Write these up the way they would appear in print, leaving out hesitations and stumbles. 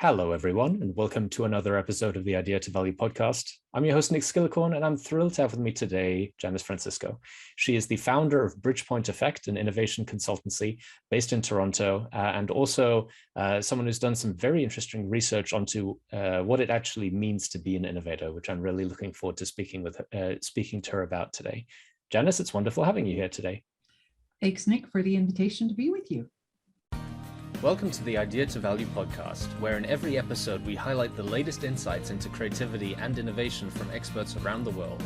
Hello, everyone, and welcome to another episode of the Idea to Value podcast. I'm your host, Nick Skillicorn, and I'm thrilled to have with me today Janice Francisco. She is the founder of Bridgepoint Effect, an innovation consultancy based in Toronto, and also someone who's done some very interesting research onto what it actually means to be an innovator, which I'm really looking forward to speaking to her about today. Janice, it's wonderful having you here today. Thanks, Nick, for the invitation to be with you. Welcome to the Idea to Value podcast, where in every episode we highlight the latest insights into creativity and innovation from experts around the world.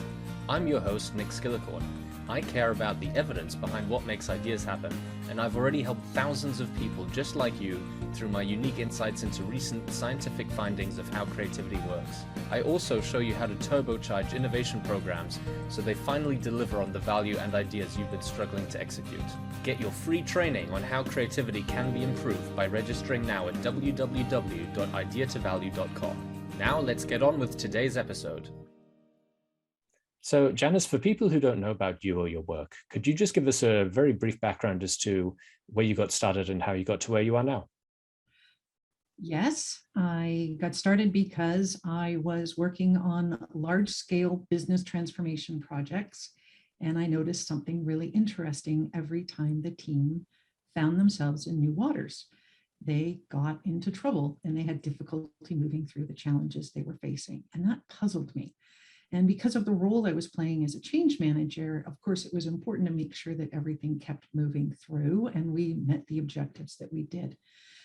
I'm your host, Nick Skillicorn. I care about the evidence behind what makes ideas happen, and I've already helped thousands of people just like you through my unique insights into recent scientific findings of how creativity works. I also show you how to turbocharge innovation programs so they finally deliver on the value and ideas you've been struggling to execute. Get your free training on how creativity can be improved by registering now at www.ideatovalue.com. Now let's get on with today's episode. So Janice, for people who don't know about you or your work, could you just give us a very brief background as to where you got started and how you got to where you are now? Yes, I got started because I was working on large-scale business transformation projects, and I noticed something really interesting every time the team found themselves in new waters. They got into trouble and they had difficulty moving through the challenges they were facing, and that puzzled me. And because of the role I was playing as a change manager, of course, it was important to make sure that everything kept moving through and we met the objectives that we did.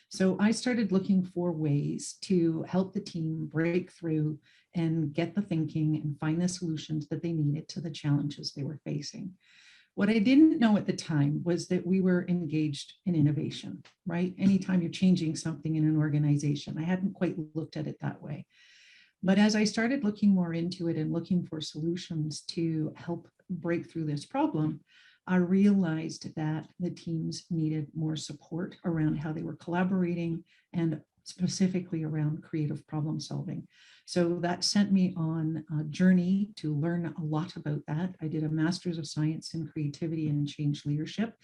So I started looking for ways to help the team break through and get the thinking and find the solutions that they needed to the challenges they were facing. What I didn't know at the time was that we were engaged in innovation, right? Anytime you're changing something in an organization, I hadn't quite looked at it that way. But as I started looking more into it and looking for solutions to help break through this problem, I realized that the teams needed more support around how they were collaborating and specifically around creative problem solving. So that sent me on a journey to learn a lot about that. I did a Master's of Science in Creativity and Change Leadership.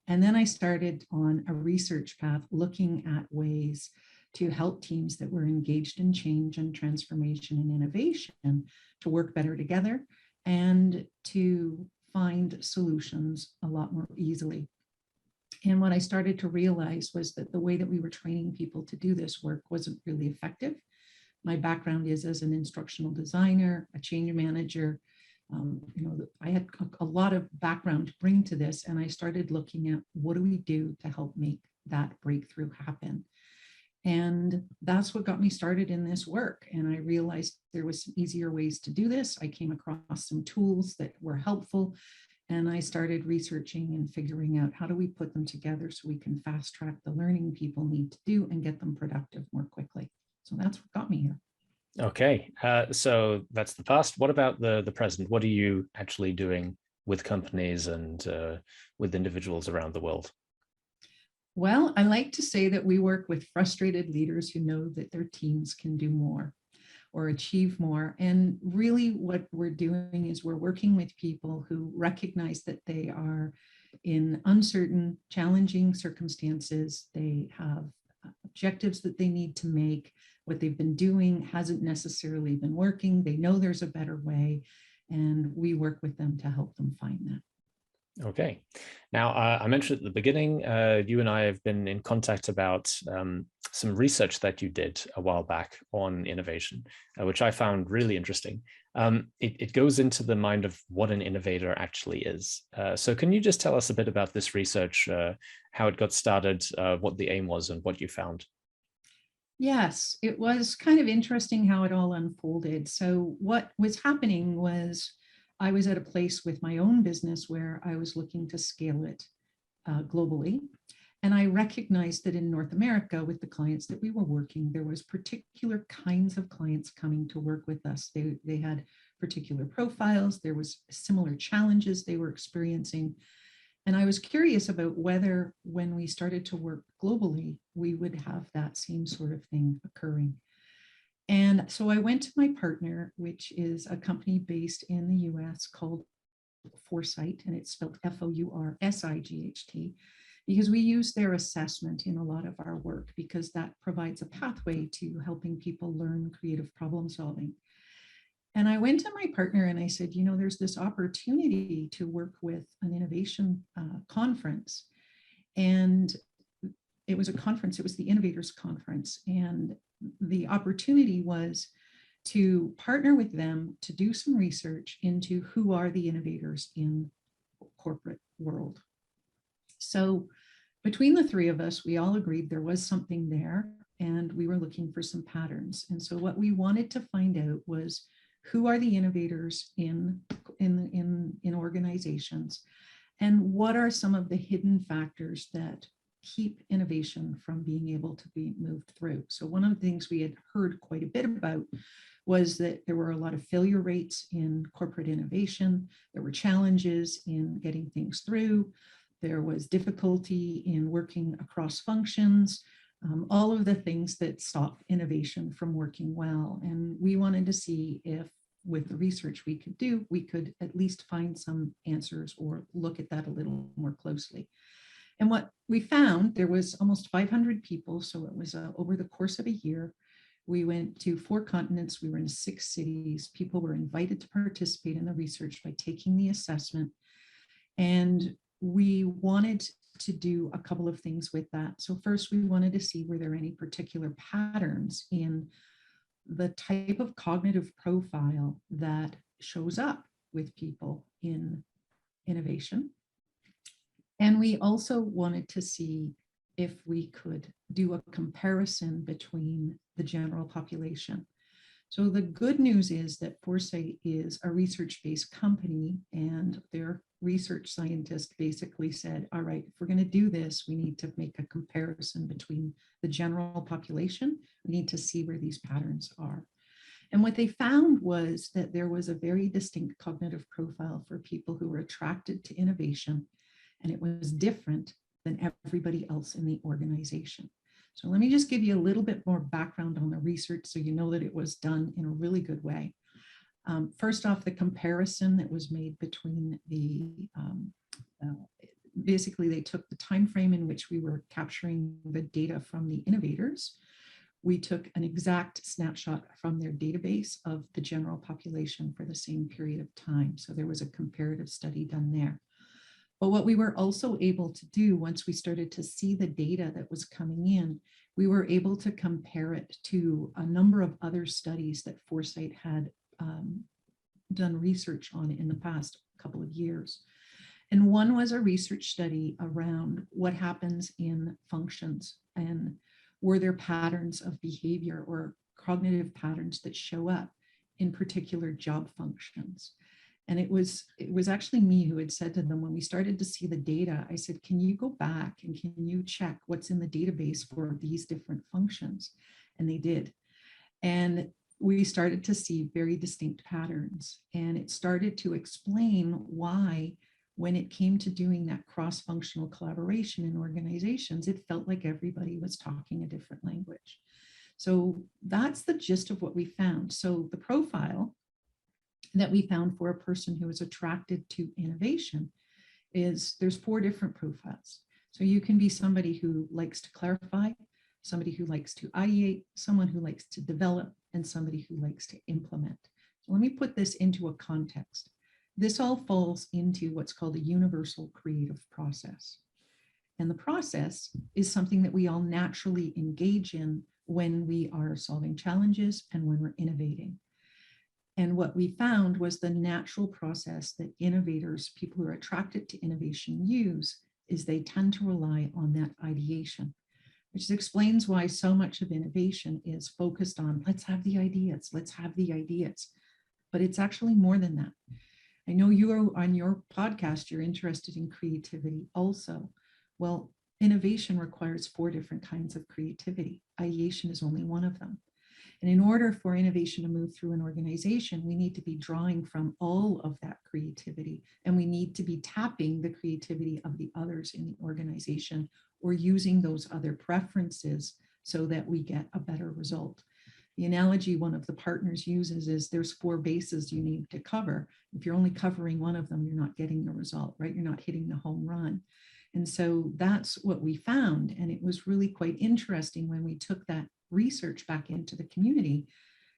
And then I started on a research path looking at ways to help teams that were engaged in change and transformation and innovation to work better together and to find solutions a lot more easily. And what I started to realize was that the way that we were training people to do this work wasn't really effective. My background is as an instructional designer, a change manager. I had a lot of background to bring to this, and I started looking at what do we do to help make that breakthrough happen. And that's what got me started in this work. And I realized there was some easier ways to do this. I came across some tools that were helpful, and I started researching and figuring out how do we put them together so we can fast track the learning people need to do and get them productive more quickly. So that's what got me here. Okay, so that's the past. What about the present? What are you actually doing with companies and with individuals around the world? Well, I like to say that we work with frustrated leaders who know that their teams can do more or achieve more. And really what we're doing is we're working with people who recognize that they are in uncertain, challenging circumstances. They have objectives that they need to make. What they've been doing hasn't necessarily been working. They know there's a better way, and we work with them to help them find that. Okay. Now, I mentioned at the beginning, you and I have been in contact about some research that you did a while back on innovation, which I found really interesting. It goes into the mind of what an innovator actually is. So can you just tell us a bit about this research, how it got started, what the aim was, and what you found? Yes, it was kind of interesting how it all unfolded. So what was happening was I was at a place with my own business where I was looking to scale it globally. And I recognized that in North America, with the clients that we were working, there was particular kinds of clients coming to work with us. They had particular profiles. There was similar challenges they were experiencing. And I was curious about whether when we started to work globally, we would have that same sort of thing occurring. And so I went to my partner, which is a company based in the US called Foresight, and it's spelled Foursight. because we use their assessment in a lot of our work, because that provides a pathway to helping people learn creative problem solving. And I went to my partner and I said, you know, there's this opportunity to work with an innovation conference. And it was a conference, it was the Innovators Conference. And the opportunity was to partner with them to do some research into who are the innovators in corporate world. So between the three of us, we all agreed there was something there and we were looking for some patterns. And so what we wanted to find out was who are the innovators in organizations, and what are some of the hidden factors that keep innovation from being able to be moved through. So one of the things we had heard quite a bit about was that there were a lot of failure rates in corporate innovation. There were challenges in getting things through. There was difficulty in working across functions, all of the things that stop innovation from working well. And we wanted to see if, with the research we could do, we could at least find some answers or look at that a little more closely. And what we found, there was almost 500 people. So it was over the course of a year. We went to 4 continents. We were in 6 cities. People were invited to participate in the research by taking the assessment. And we wanted to do a couple of things with that. So first, we wanted to see, were there any particular patterns in the type of cognitive profile that shows up with people in innovation. And we also wanted to see if we could do a comparison between the general population. So the good news is that Foresight is a research-based company, and their research scientist basically said, all right, if we're going to do this, we need to make a comparison between the general population. We need to see where these patterns are. And what they found was that there was a very distinct cognitive profile for people who were attracted to innovation, and it was different than everybody else in the organization. So let me just give you a little bit more background on the research so you know that it was done in a really good way. First off, the comparison that was made between the, basically they took the time frame in which we were capturing the data from the innovators. We took an exact snapshot from their database of the general population for the same period of time. So there was a comparative study done there. But what we were also able to do once we started to see the data that was coming in, we were able to compare it to a number of other studies that Foresight had done research on in the past couple of years. And one was a research study around what happens in functions, and were there patterns of behavior or cognitive patterns that show up in particular job functions. And it was actually me who had said to them, when we started to see the data, I said, can you go back and can you check what's in the database for these different functions? And they did. And we started to see very distinct patterns. And it started to explain why, when it came to doing that cross-functional collaboration in organizations, it felt like everybody was talking a different language. So that's the gist of what we found. So the profile that we found for a person who is attracted to innovation is there's 4 different profiles. So you can be somebody who likes to clarify, somebody who likes to ideate, someone who likes to develop, and somebody who likes to implement. So let me put this into a context. This all falls into what's called a universal creative process. And the process is something that we all naturally engage in when we are solving challenges and when we're innovating. And what we found was the natural process that innovators, people who are attracted to innovation, use is they tend to rely on that ideation, which explains why so much of innovation is focused on, let's have the ideas, let's have the ideas. But it's actually more than that. I know you are on your podcast, you're interested in creativity also. Well, innovation requires 4 different kinds of creativity. Ideation is only one of them. And in order for innovation to move through an organization, we need to be drawing from all of that creativity, and we need to be tapping the creativity of the others in the organization, or using those other preferences so that we get a better result. The analogy one of the partners uses is there's 4 bases you need to cover. If you're only covering one of them, you're not getting the result, right? You're not hitting the home run. And so that's what we found. And it was really quite interesting when we took that research back into the community.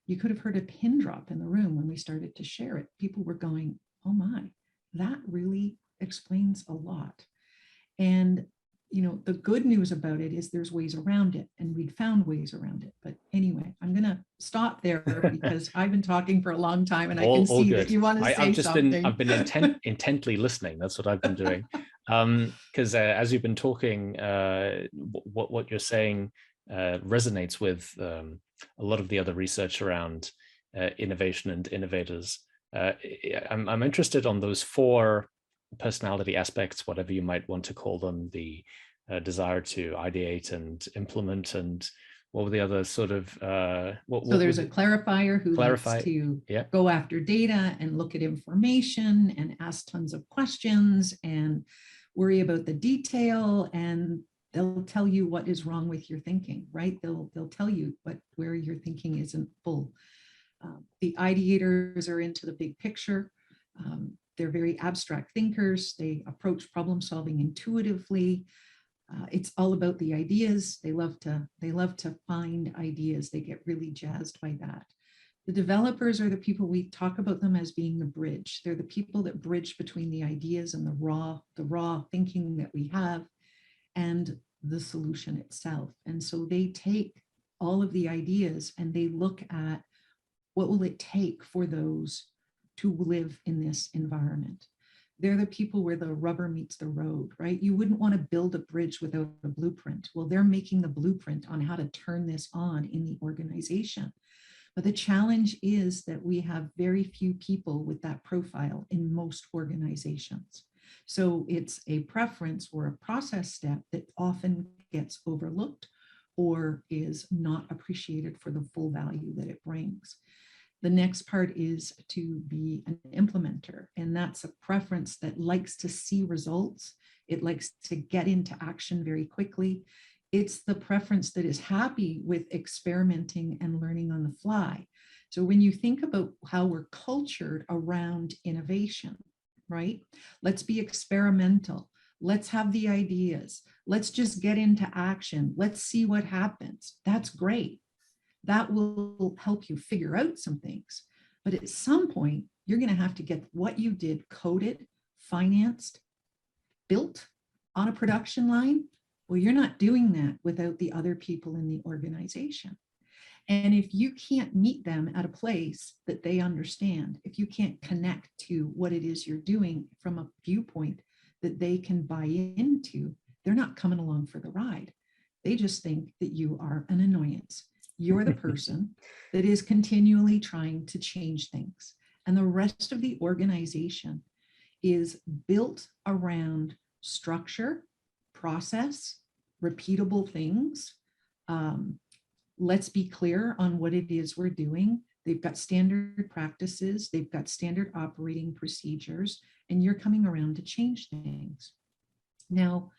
You could have heard a pin drop in the room when we started to share it. People were going, oh my, that really explains a lot. And the good news about it is there's ways around it, and we'd found ways around it. But anyway, I'm going to stop there because I've been talking for a long time, and I can see good. that you want to say something. I've been intently listening. That's what I've been doing. Because as you've been talking, what you're saying resonates with a lot of the other research around innovation and innovators. I'm interested on those 4 personality aspects, whatever you might want to call them, the desire to ideate and implement, and what were the other sort of so there's a clarifier who likes to go after data and look at information and ask tons of questions and worry about the detail, and they'll tell you what is wrong with your thinking, right? They'll tell you where your thinking isn't full. The ideators are into the big picture. They're very abstract thinkers. They approach problem solving intuitively. It's all about the ideas. They love to find ideas. They get really jazzed by that. The developers are the people, we talk about them as being the bridge. They're the people that bridge between the ideas and the raw thinking that we have and the solution itself. And so they take all of the ideas and they look at what will it take for those to live in this environment. They're the people where the rubber meets the road, right? You wouldn't want to build a bridge without a blueprint. Well, they're making the blueprint on how to turn this on in the organization. But the challenge is that we have very few people with that profile in most organizations. So it's a preference or a process step that often gets overlooked or is not appreciated for the full value that it brings. The next part is to be an implementer, and that's a preference that likes to see results. It likes to get into action very quickly. It's the preference that is happy with experimenting and learning on the fly. So when you think about how we're cultured around innovation, right? Let's be experimental. Let's have the ideas. Let's just get into action. Let's see what happens. That's great. That will help you figure out some things. But at some point, you're going to have to get what you did coded, financed, built on a production line. Well, you're not doing that without the other people in the organization. And if you can't meet them at a place that they understand, if you can't connect to what it is you're doing from a viewpoint that they can buy into, they're not coming along for the ride. They just think that you are an annoyance. You're the person that is continually trying to change things. And the rest of the organization is built around structure, process, repeatable things. Let's be clear on what it is we're doing. They've got standard practices, they've got standard operating procedures, and you're coming around to change things. Now,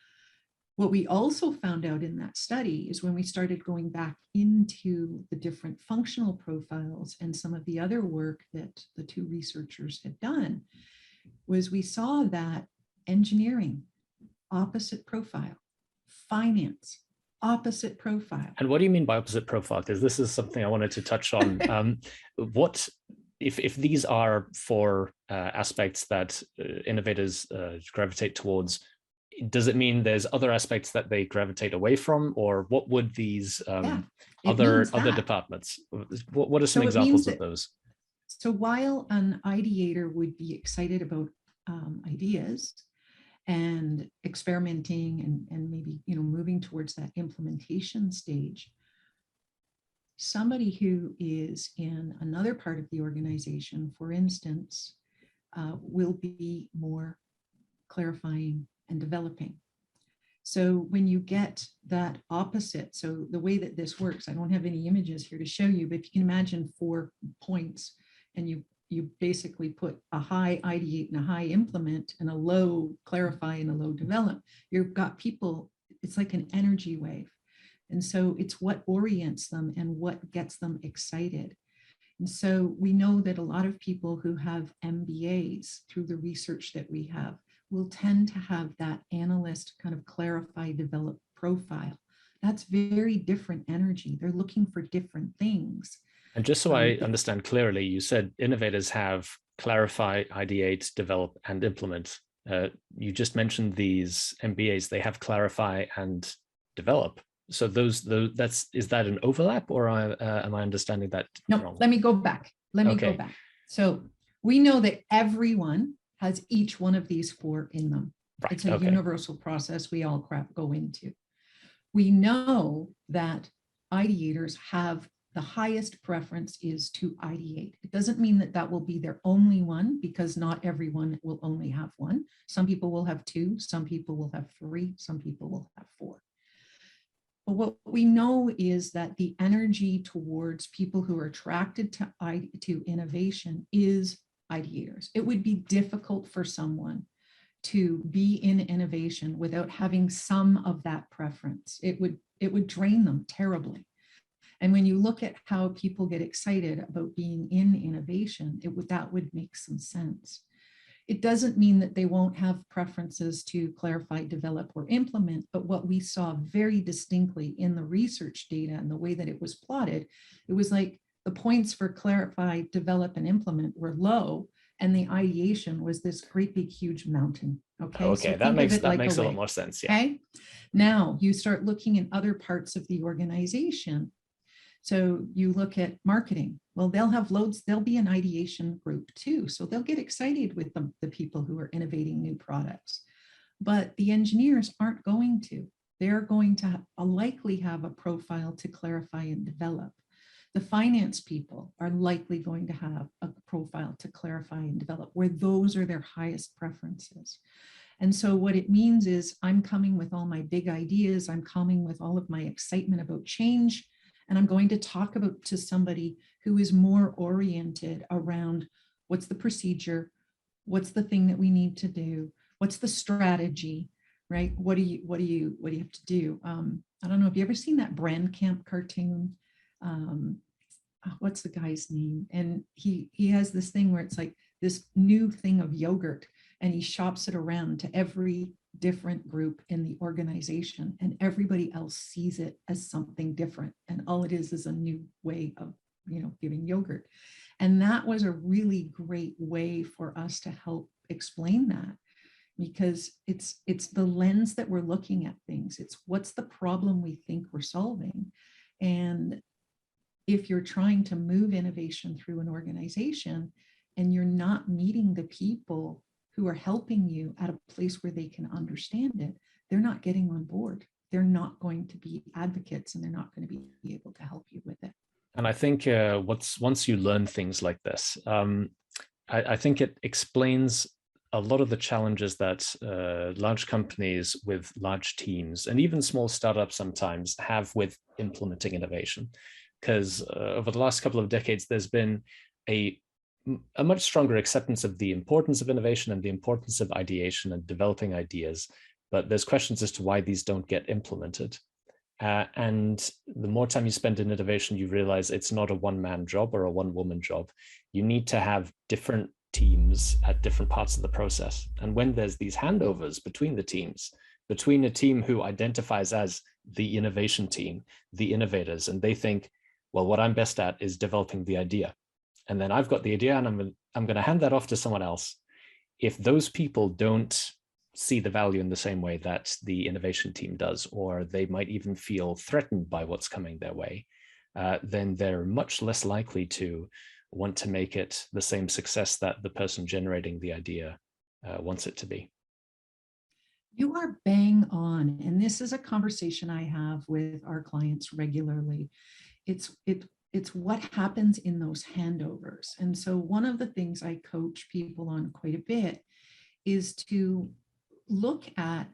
what we also found out in that study is when we started going back into the different functional profiles and some of the other work that the 2 researchers had done, was we saw that engineering, opposite profile, finance, opposite profile. And what do you mean by opposite profile? Because this is something I wanted to touch on. What if these are 4 aspects that innovators gravitate towards? Does it mean there's other aspects that they gravitate away from, or what would these other departments? What are some examples of those? So while an ideator would be excited about ideas and experimenting and maybe moving towards that implementation stage, somebody who is in another part of the organization, for instance, will be more clarifying and developing. So when you get that opposite, so the way that this works, I don't have any images here to show you, but if you can imagine 4 points and you basically put a high ideate and a high implement and a low clarify and a low develop, you've got people, it's like an energy wave. And so it's what orients them and what gets them excited. And so we know that a lot of people who have MBAs, through the research that we have, will tend to have that analyst kind of clarify, develop profile. That's very different energy. They're looking for different things. And just so I understand clearly, you said innovators have clarify, ideate, develop, and implement. You just mentioned these MBAs, they have clarify and develop. So is that an overlap, or am I understanding that wrong? Let me go back. Go back. So we know that everyone has each one of these 4 in them. Right. It's a universal process we all go into. We know that ideators have the highest preference is to ideate. It doesn't mean that that will be their only one, because not everyone will only have one. Some people will have 2, some people will have 3, some people will have 4. But what we know is that the energy towards people who are attracted to innovation is ideators. It would be difficult for someone to be in innovation without having some of that preference. It would drain them terribly. And when you look at how people get excited about being in innovation, that would make some sense. It doesn't mean that they won't have preferences to clarify, develop, or implement, but what we saw very distinctly in the research data and the way that it was plotted, it was like the points for clarify, develop, and implement were low, and the ideation was this great big huge mountain. Okay, so that makes a lot more sense. Yeah. Okay, now you start looking in other parts of the organization. So you look at marketing. Well, they'll have loads, there'll be an ideation group too. So they'll get excited with the people who are innovating new products. But the engineers aren't going to. They're going to likely have a profile to clarify and develop. The finance people are likely going to have a profile to clarify and develop, where those are their highest preferences. And so what it means is I'm coming with all my big ideas. I'm coming with all of my excitement about change. And I'm going to talk to somebody who is more oriented around what's the procedure, what's the thing that we need to do, what's the strategy, right? What do you have to do? I don't know, have you ever seen that Brand Camp cartoon? What's the guy's name? And he has this thing where it's like this new thing of yogurt, and he shops it around to every different group in the organization, and everybody else sees it as something different, and all it is a new way of giving yogurt. And that was a really great way for us to help explain that, because it's the lens that we're looking at things. It's what's the problem we think we're solving. And if you're trying to move innovation through an organization and you're not meeting the people who are helping you at a place where they can understand it, they're not getting on board. They're not going to be advocates, and they're not going to be able to help you with it. And I think once you learn things like this, I think it explains a lot of the challenges that large companies with large teams and even small startups sometimes have with implementing innovation. Because over the last couple of decades, there's been a much stronger acceptance of the importance of innovation and the importance of ideation and developing ideas. But there's questions as to why these don't get implemented. And the more time you spend in innovation, you realize it's not a one-man job or a one-woman job. You need to have different teams at different parts of the process. And when there's these handovers between the teams, between a team who identifies as the innovation team, the innovators, and they think, well, what I'm best at is developing the idea. And then I've got the idea and I'm going to hand that off to someone else. If those people don't see the value in the same way that the innovation team does, or they might even feel threatened by what's coming their way, then they're much less likely to want to make it the same success that the person generating the idea wants it to be. You are bang on. And this is a conversation I have with our clients regularly. It's what happens in those handovers. And so one of the things I coach people on quite a bit is to look at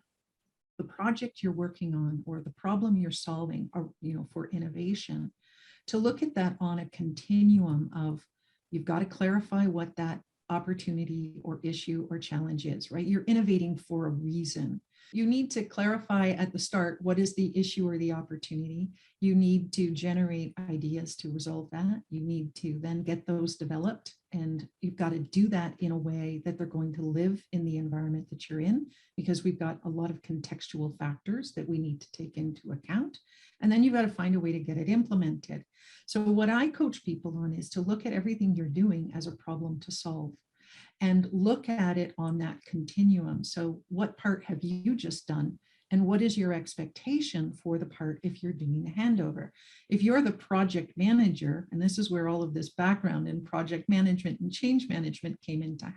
the project you're working on or the problem you're solving, or, for innovation, to look at that on a continuum of, you've got to clarify what that opportunity or issue or challenge is, right? You're innovating for a reason. You need to clarify at the start, what is the issue or the opportunity? You need to generate ideas to resolve that. You need to then get those developed, and you've got to do that in a way that they're going to live in the environment that you're in, because we've got a lot of contextual factors that we need to take into account. And then you've got to find a way to get it implemented. So what I coach people on is to look at everything you're doing as a problem to solve, and look at it on that continuum. So what part have you just done? And what is your expectation for the part if you're doing the handover? If you're the project manager, and this is where all of this background in project management and change management came into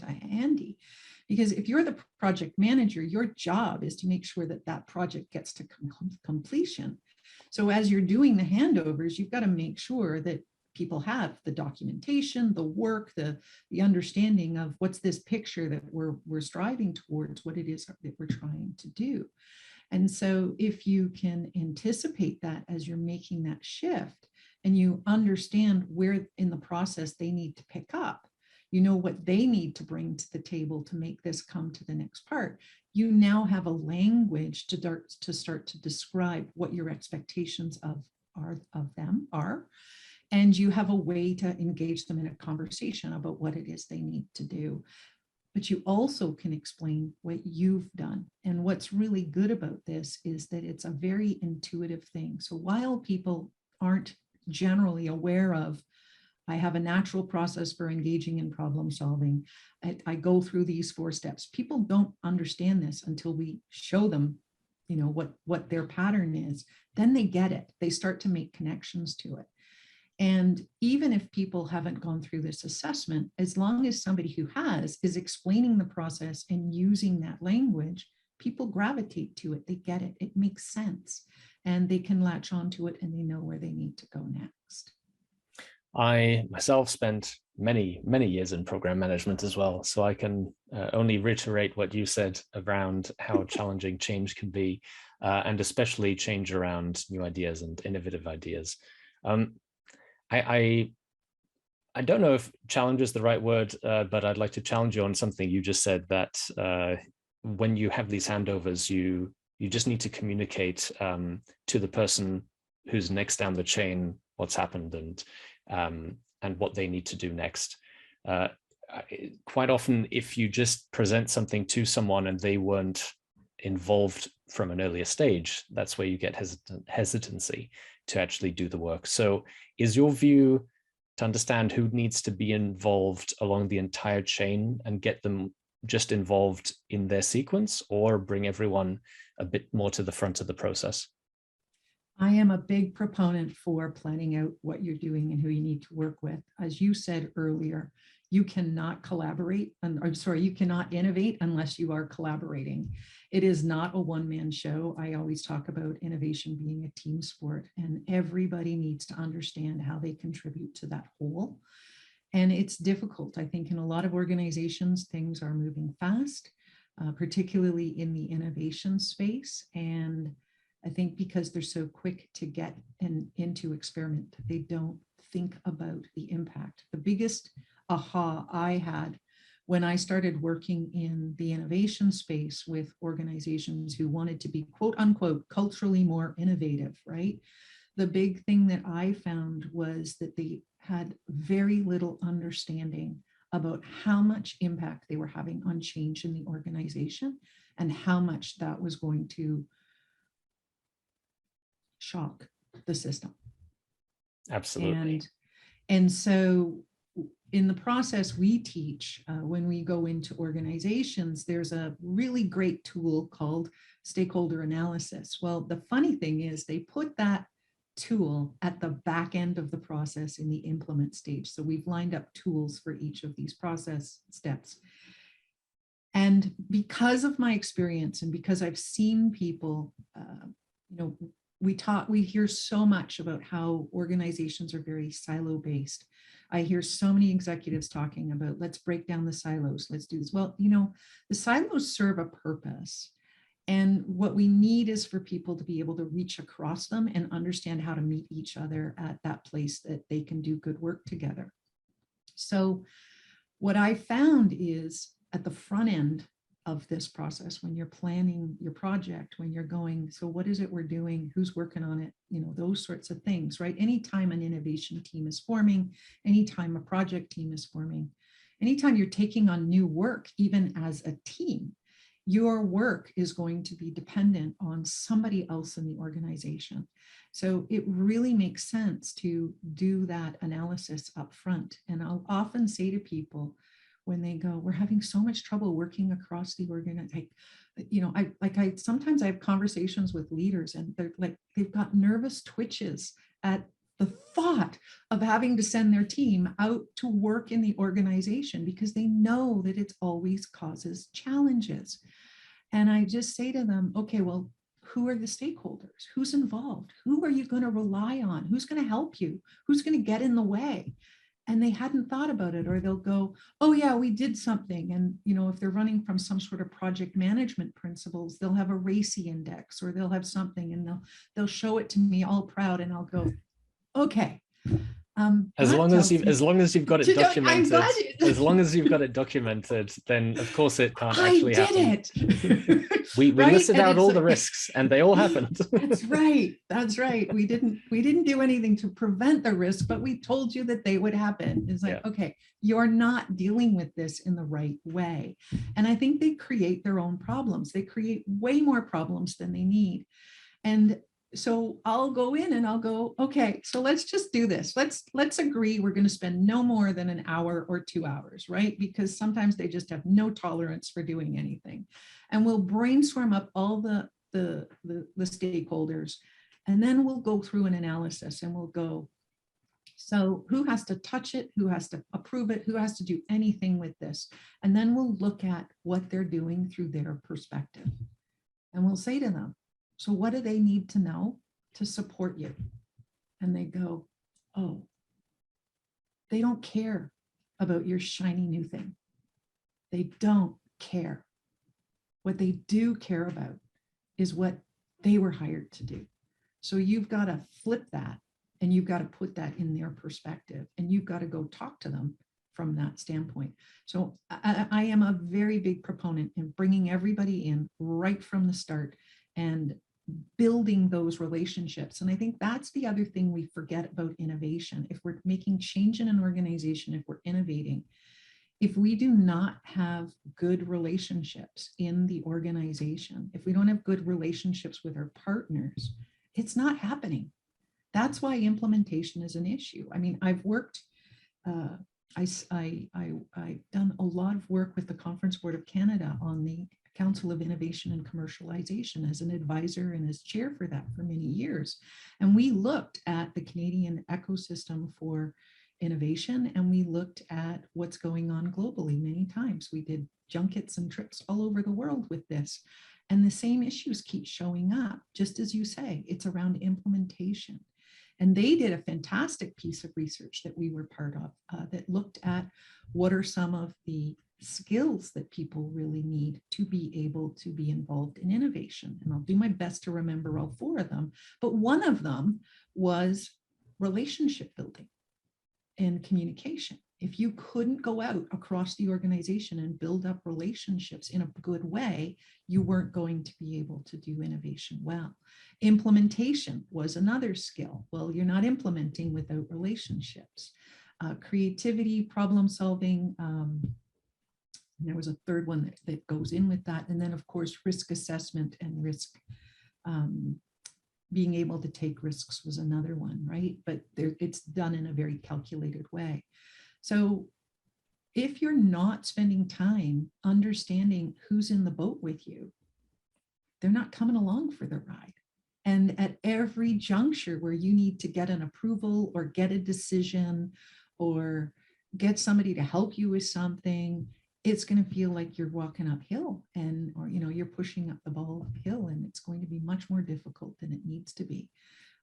handy, because if you're the project manager, your job is to make sure that that project gets to completion. So as you're doing the handovers, you've got to make sure that people have the documentation, the work, the understanding of what's this picture that we're striving towards, what it is that we're trying to do. And so if you can anticipate that as you're making that shift, and you understand where in the process they need to pick up, you know what they need to bring to the table to make this come to the next part, you now have a language to start to describe what your expectations of them are. And you have a way to engage them in a conversation about what it is they need to do. But you also can explain what you've done. And what's really good about this is that it's a very intuitive thing. So while people aren't generally aware of, I have a natural process for engaging in problem solving, I go through these 4 steps, people don't understand this until we show them, you know, what their pattern is. Then they get it. They start to make connections to it. And even if people haven't gone through this assessment, as long as somebody who has is explaining the process and using that language, people gravitate to it. They get it. It makes sense. And they can latch onto it, and they know where they need to go next. I myself spent many, many years in program management as well. So I can only reiterate what you said around how challenging change can be, and especially change around new ideas and innovative ideas. I don't know if challenge is the right word, but I'd like to challenge you on something you just said, that when you have these handovers, you just need to communicate to the person who's next down the chain what's happened and what they need to do next. Quite often, if you just present something to someone and they weren't involved from an earlier stage, that's where you get hesitancy to actually do the work. So is your view to understand who needs to be involved along the entire chain and get them just involved in their sequence, or bring everyone a bit more to the front of the process? I am a big proponent for planning out what you're doing and who you need to work with. As you said earlier, you cannot collaborate, you cannot innovate unless you are collaborating. It is not a one-man show. I always talk about innovation being a team sport, and everybody needs to understand how they contribute to that whole. And it's difficult. I think in a lot of organizations, things are moving fast, particularly in the innovation space. And I think because they're so quick to get into experiment, they don't think about the impact. The biggest aha I had when I started working in the innovation space with organizations who wanted to be, quote unquote, culturally more innovative, right? The big thing that I found was that they had very little understanding about how much impact they were having on change in the organization, and how much that was going to shock the system. Absolutely. And so in the process we teach, when we go into organizations, there's a really great tool called stakeholder analysis. Well, the funny thing is they put that tool at the back end of the process in the implement stage. So we've lined up tools for each of these process steps. And because of my experience, and because I've seen people, we hear so much about how organizations are very silo-based. I hear so many executives talking about, let's break down the silos, let's do this. Well, the silos serve a purpose. And what we need is for people to be able to reach across them and understand how to meet each other at that place that they can do good work together. So what I found is at the front end, of this process, when you're planning your project, when you're going, so what is it we're doing, who's working on it, those sorts of things, right? Anytime an innovation team is forming, anytime a project team is forming, anytime you're taking on new work, even as a team, your work is going to be dependent on somebody else in the organization. So it really makes sense to do that analysis up front. And I'll often say to people when they go, we're having so much trouble working across the organization. Sometimes I have conversations with leaders and they're like, they've got nervous twitches at the thought of having to send their team out to work in the organization because they know that it always causes challenges. And I just say to them, okay, well, who are the stakeholders? Who's involved? Who are you going to rely on? Who's going to help you? Who's going to get in the way? And they hadn't thought about it, or they'll go, oh yeah, we did something. And if they're running from some sort of project management principles, they'll have a RACI index, or they'll have something, and they'll show it to me all proud, and I'll go, okay. As long as you've got it documented, as long as you've got it documented, then of course it can't actually happen. We right? listed out all the risks, and they all happened. That's right. We didn't do anything to prevent the risk, but we told you that they would happen. It's like, okay, you're not dealing with this in the right way. And I think they create their own problems. They create way more problems than they need. And so I'll go in and I'll go, okay, so let's just do this. Let's agree we're going to spend no more than an hour or 2 hours, right? Because sometimes they just have no tolerance for doing anything. And we'll brainstorm up all the stakeholders, and then we'll go through an analysis and we'll go, so who has to touch it? Who has to approve it? Who has to do anything with this? And then we'll look at what they're doing through their perspective. And we'll say to them, so what do they need to know to support you? And they go, oh, they don't care about your shiny new thing. They don't care. What they do care about is what they were hired to do. So you've got to flip that, and you've got to put that in their perspective, and you've got to go talk to them from that standpoint. So I am a very big proponent in bringing everybody in right from the start and building those relationships. And I think that's the other thing we forget about innovation. If we're making change in an organization, if we're innovating, if we do not have good relationships in the organization, if we don't have good relationships with our partners, it's not happening. That's why implementation is an issue. I mean, I've worked, I've done a lot of work with the Conference Board of Canada on the Council of Innovation and Commercialization as an advisor and as chair for that for many years. And we looked at the Canadian ecosystem for innovation, and we looked at what's going on globally many times. We did junkets and trips all over the world with this. And the same issues keep showing up, just as you say, it's around implementation. And they did a fantastic piece of research that we were part of that looked at what are some of the skills that people really need to be able to be involved in innovation. And I'll do my best to remember all 4 of them, but one of them was relationship building and communication. If you couldn't go out across the organization and build up relationships in a good way, you weren't going to be able to do innovation well. Implementation was another skill. Well, you're not implementing without relationships. Creativity, problem solving, there was a third one that goes in with that. And then of course, risk assessment and risk, being able to take risks was another one, right? But it's done in a very calculated way. So if you're not spending time understanding who's in the boat with you, they're not coming along for the ride. And at every juncture where you need to get an approval or get a decision or get somebody to help you with something, it's going to feel like you're walking uphill or you're pushing up the ball uphill, and it's going to be much more difficult than it needs to be.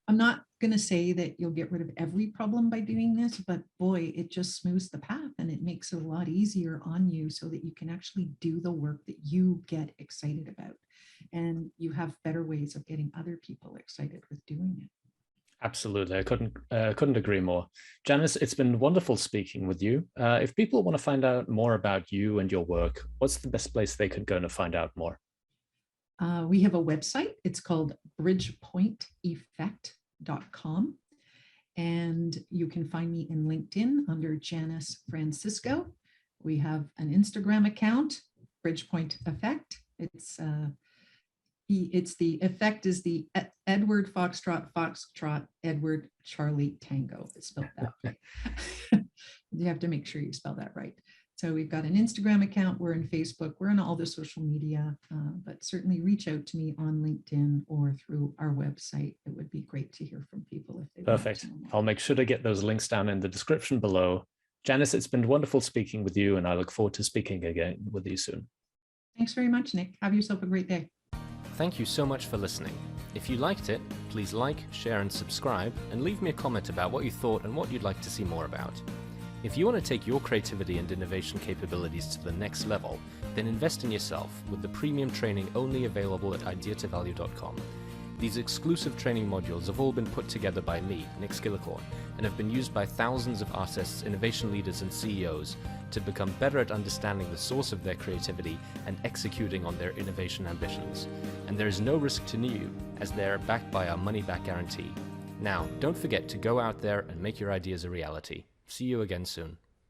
I'm not going to say that you'll get rid of every problem by doing this, but boy, it just smooths the path and it makes it a lot easier on you so that you can actually do the work that you get excited about. And you have better ways of getting other people excited with doing it. Absolutely. I couldn't agree more. Janice, it's been wonderful speaking with you. If people want to find out more about you and your work, what's the best place they could go to find out more? We have a website. It's called bridgepointeffect.com. And you can find me in LinkedIn under Janice Francisco. We have an Instagram account, Bridgepoint Effect. It's the effect is the Edward Foxtrot Edward Charlie Tango. It's spelled that way. You have to make sure you spell that right. So we've got an Instagram account. We're in Facebook. We're on all the social media, but certainly reach out to me on LinkedIn or through our website. It would be great to hear from people if they Perfect. I'll make sure to get those links down in the description below. Janice, it's been wonderful speaking with you, and I look forward to speaking again with you soon. Thanks very much, Nick. Have yourself a great day. Thank you so much for listening. If you liked it, please like, share, and subscribe, and leave me a comment about what you thought and what you'd like to see more about. If you want to take your creativity and innovation capabilities to the next level, then invest in yourself with the premium training only available at ideatovalue.com. These exclusive training modules have all been put together by me, Nick Skillicorn, and have been used by thousands of artists, innovation leaders, and CEOs to become better at understanding the source of their creativity and executing on their innovation ambitions. And there is no risk to you, as they are backed by our money-back guarantee. Now, don't forget to go out there and make your ideas a reality. See you again soon.